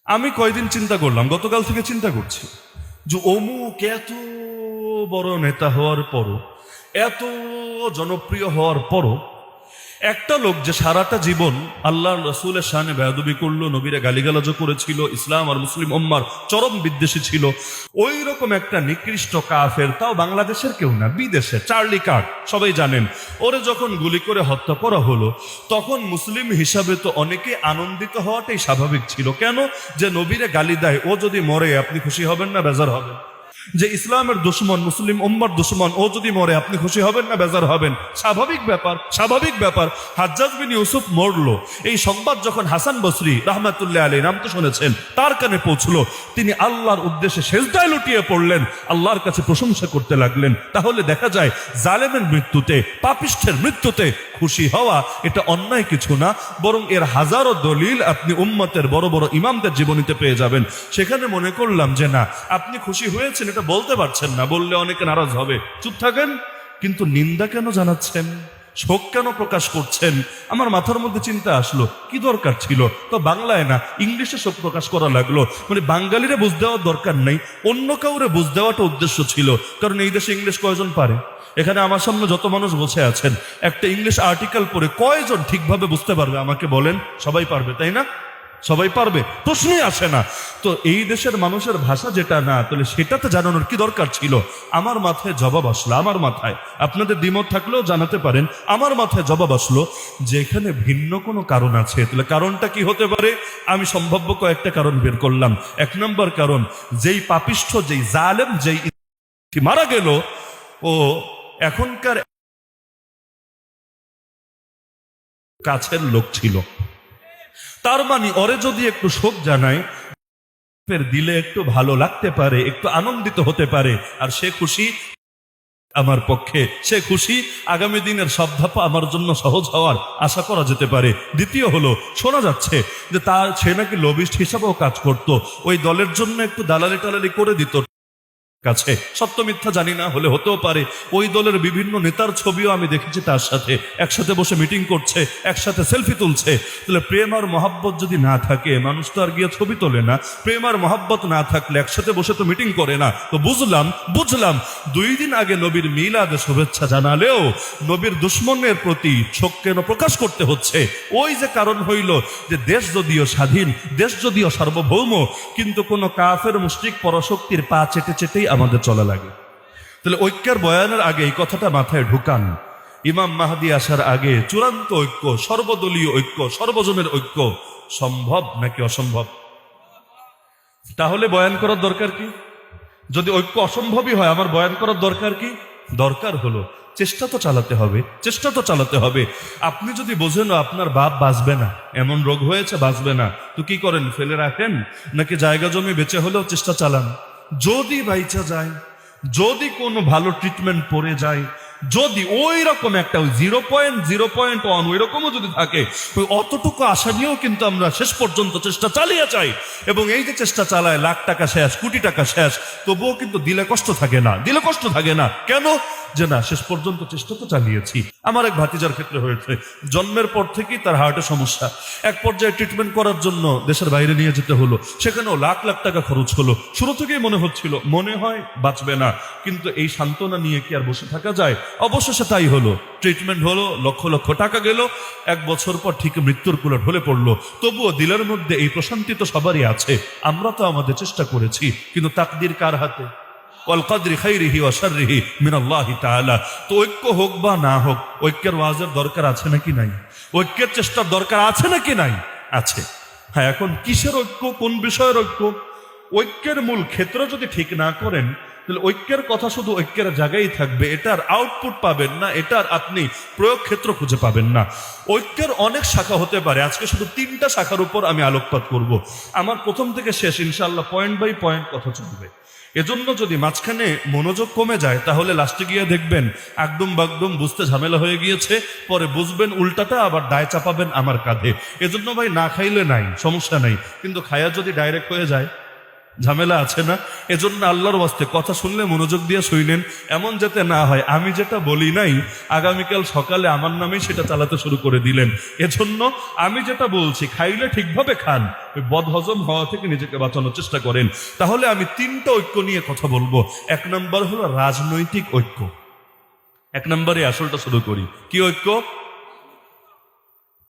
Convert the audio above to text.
আমি কয়দিন চিন্তা করলাম, গতকাল থেকে চিন্তা করছি যে অমুক এত বড় নেতা হওয়ার পরও, এত জনপ্রিয় হওয়ার পরও একটা লোক যে সারাটা জীবন আল্লাহ রসুলের শানে বেয়াদবি করলো, নবীরা গালিগালাজ করেছিল, ইসলাম আর মুসলিম উম্মার চরম বিদ্বেষী ছিল, ওই রকম একটা নিকৃষ্ট কাফের, তাও বাংলাদেশের কেউ না, বিদেশে চার্লি কার্ক সবাই জানেন, ওরে যখন গুলি করে হত্যা করা হলো তখন মুসলিম হিসাবে তো অনেকে আনন্দিত হওয়াটাই স্বাভাবিক ছিল। কেন? যে নবীরে গালি দেয়, ও যদি মরে আপনি খুশি হবেন না বেজার হবেন? যে ইসলামের দুশ্মন, মুসলিম উম্মার দুশ্মন, ও যদি মরে আপনি খুশি হবেন না বেজার হবেন? স্বাভাবিক ব্যাপার, স্বাভাবিক ব্যাপার। হাজ্জাজ বিন ইউসুফ মরলো, এই সংবাদ যখন হাসান বসরি রাহমাতুল্লাহ আলাইহি, নাম তো শুনেছেন, তার কানে পৌঁছলো, তিনি আল্লাহর উদ্দেশ্যে সেজদায় লুটিয়ে পড়লেন, আল্লাহর কাছে প্রশংসা করতে লাগলেন। তাহলে দেখা যায় জালেমের মৃত্যুতে, পাপিষ্ঠের মৃত্যুতে খুশি হওয়া এটা অন্যায় কিছু না, বরং এর হাজারো দলিল আপনি উম্মতের বড় বড় ইমামদের জীবনীতে পেয়ে যাবেন। সেখানে মনে করলাম যে না, আপনি খুশি হয়েছেন এটা বলতে পারছেন না, বললে অনেকে নারাজ হবে, চুপ থাকেন। কিন্তু নিন্দা কেন জানাচ্ছেন, শোক কেন প্রকাশ করছেন? আমার মাথার মধ্যে চিন্তা আসলো, কি দরকার ছিল? তো বাংলায় না ইংলিশে শোক প্রকাশ করা লাগলো, মানে বাঙালিরে বুঝ দেওয়ার দরকার নেই, অন্য কাউরে বুঝ দেওয়াটা উদ্দেশ্য ছিল। কারণ এই দেশে ইংলিশ কয়জন পারে? এখানে আমার সামনে যত মানুষ বসে আছেন, একটা ইংলিশ আর্টিকেল পড়ে কয়জন ঠিকভাবে বুঝতে পারবে আমাকে বলেন? সবাই পারবে, তাই না? সবাই পারবে, প্রশ্নই আসে না। তো এই দেশের মানুষের ভাষা যেটা না, তাহলে সেটাতে জানানোর কি দরকার ছিল? আমার মাথায় জবাব আসলো, আমার মাথায়, আপনাদের দ্বিমত থাকলেও জানাতে পারেন, আমার মাথায় জবাব আসলো যে এখানে ভিন্ন কোনো কারণ আছে। তাহলে কারণটা কি হতে পারে? আমি সম্ভাব্য কয়েকটা কারণ বের করলাম। এক নম্বর কারণ, যেই পাপিষ্ঠ, যেই জালেম, যেই মারা গেল, ও এখনকার কাছের লোক ছিল। তার মানে ওরে যদি একটু শোক জানায়, দিলে একটু ভালো লাগতে পারে, একটু আনন্দিত হতে পারে, আর সে খুশি আমার পক্ষে, সে খুশি, আগামী দিনের সব ধাপা আমার জন্য সহজ হওয়ার আশা করা যেতে পারে। দ্বিতীয় হলো, শোনা যাচ্ছে যে তার সে নাকি লবিস্ট হিসাবেও কাজ করত, ওই দলের জন্য একটু দালালি টালালি করে দিত কাছে, সত্য মিথ্যা জানি না, হলে হতেও পারে। ওই দলের বিভিন্ন নেতার ছবিও আমি দেখেছি তার সাথে, একসাথে বসে মিটিং করছে, একসাথে সেলফি তুলছে। তাহলে প্রেম আর মহাব্বত যদি না থাকে, মানুষ তো আর গিয়ে ছবি তোলে না। প্রেম আর মহাব্বত না থাকলে একসাথে বসে তো মিটিং করে না। তো বুঝলাম 2 দিন আগে নবীর মিলাদে শুভেচ্ছা জানালেও নবীর দুশ্মনের প্রতি শোক কেন প্রকাশ করতে হচ্ছে? ওই যে কারণ হইল যে দেশ যদিও স্বাধীন, দেশ যদিও সার্বভৌম, কিন্তু কোনো কাফের মুশরিক পরশক্তির পা চেটে চেটেই আমাদের চলা লাগে। তাহলে ঐক্যের বয়ানের আগে এই কথাটা মাথায় ঢুকান, ইমাম মাহদি আসার আগে চূড়ান্ত ঐক্য, সর্বদলীয় ঐক্য, সর্বজনের ঐক্য সম্ভব নাকি অসম্ভব? তাহলে বয়ান করার দরকার কি? যদি ঐক্য অসম্ভবই হয়, আমার বয়ান করার দরকার কি? দরকার হলো চেষ্টা তো চালাতে হবে, চেষ্টা তো চালাতে হবে। আপনি যদি বোঝেন আপনার বাপ বাঁচবে না, এমন রোগ হয়েছে বাঁচবে না, তো কি করেন? ফেলে রাখেন? নাকি জায়গা জমি বেঁচে হলেও চেষ্টা চালান? যদি বাইচা যায়, যদি কোনো ভালো ট্রিটমেন্ট পড়ে যায়, যদি ওই রকম একটা 0.0.1 ওই রকমও যদি থাকে, ওই অতটুকু আশা নিয়েও কিন্তু আমরা শেষ পর্যন্ত চেষ্টা চালিয়ে যাই। এবং এই যে চেষ্টা চালায়, লাখ টাকা শেষ, কোটি টাকা শেষ, তবুও কিন্তু দিলে কষ্ট থাকে না, দিলে কষ্ট থাকে না। কেন? যে না, শেষ পর্যন্ত চেষ্টা তো চালিয়েছি। আমার এক ভাতিজার ক্ষেত্রে হয়েছে, জন্মের পর থেকেই তার হার্টের সমস্যা, এক পর্যায়ে ট্রিটমেন্ট করার জন্য দেশের বাইরে নিয়ে যেতে হলো, সেখানেও লাখ লাখ টাকা খরচ হলো। শুরু থেকেই মনে হচ্ছিল, মনে হয় বাঁচবে না, কিন্তু এই সান্ত্বনা নিয়ে কি আর বসে থাকা যায়? অবশেষে তাই হলো, ট্রিটমেন্ট হলো, লক্ষ লক্ষ টাকা গেল, 1 বছর পর ঠিক মৃত্যুর কুলে ঢলে পড়লো। তবুও দিলের মধ্যে এই প্রশান্তি তো সবারই আছে। আমরা তো আমাদের চেষ্টা করেছি, কিন্তু তাকদির কার হাতে? ওয়াল-কদরি খাইরিহি ওয়া শাররিহি মিনাল্লাহি তাআলা। তো ঐক্য হোক বা না হোক, ঐক্যের ওয়াজের দরকার আছে নাকি নাই? ঐক্যের চেষ্টার দরকার আছে নাকি নাই? আছে। হ্যাঁ, এখন কিসের ঐক্য, কোন বিষয়ের ঐক্য? ঐক্যের মূল ক্ষেত্র যদি ঠিক না করেন, তাহলে ঐক্যের কথা শুধু ঐক্যের জায়গায় থাকবে, এটার আউটপুট পাবেন না, এটার আপনি প্রয়োগ ক্ষেত্র খুঁজে পাবেন না। ঐক্যের অনেক শাখা হতে পারে, আজকে শুধু 3টা শাখার উপর আমি আলোকপাত করব। আমার প্রথম থেকে শেষ ইনশাআল্লাহ পয়েন্ট বাই পয়েন্ট কথা চলবে। এজন্য যদি মাঝখানে মনোযোগ কমে যায়, তাহলে লাস্টে গিয়ে দেখবেন একদম বাগদম বুঝতে ঝামেলা হয়ে গিয়েছে, পরে বুঝবেন উল্টাটা, আবার দায় চাপাবেন আমার কাঁধে। এজন্য ভাই, না খাইলে নাই, সমস্যা নাই, কিন্তু খায়া যদি ডাইরেক্ট হয়ে যায়, ঝামেলা আছে না? এজন্য আল্লাহর ওয়াস্তে কথা শুনলে মনোযোগ দিয়ে শুইলেন, এমন যাতে না হয় আমি যেটা বলি নাই আগামীকাল সকালে আমার নামেই সেটা চালাতে শুরু করে দিলেন। এজন্য আমি যেটা বলছি খাইলে ঠিকভাবে খান, ওই বদহজম হওয়া থেকে নিজেকে বাঁচানোর চেষ্টা করেন। তাহলে আমি তিনটা ঐক্য নিয়ে কথা বলবো। এক নম্বর হলো রাজনৈতিক ঐক্য। এক নম্বরে আসলটা শুরু করি। কি ঐক্য?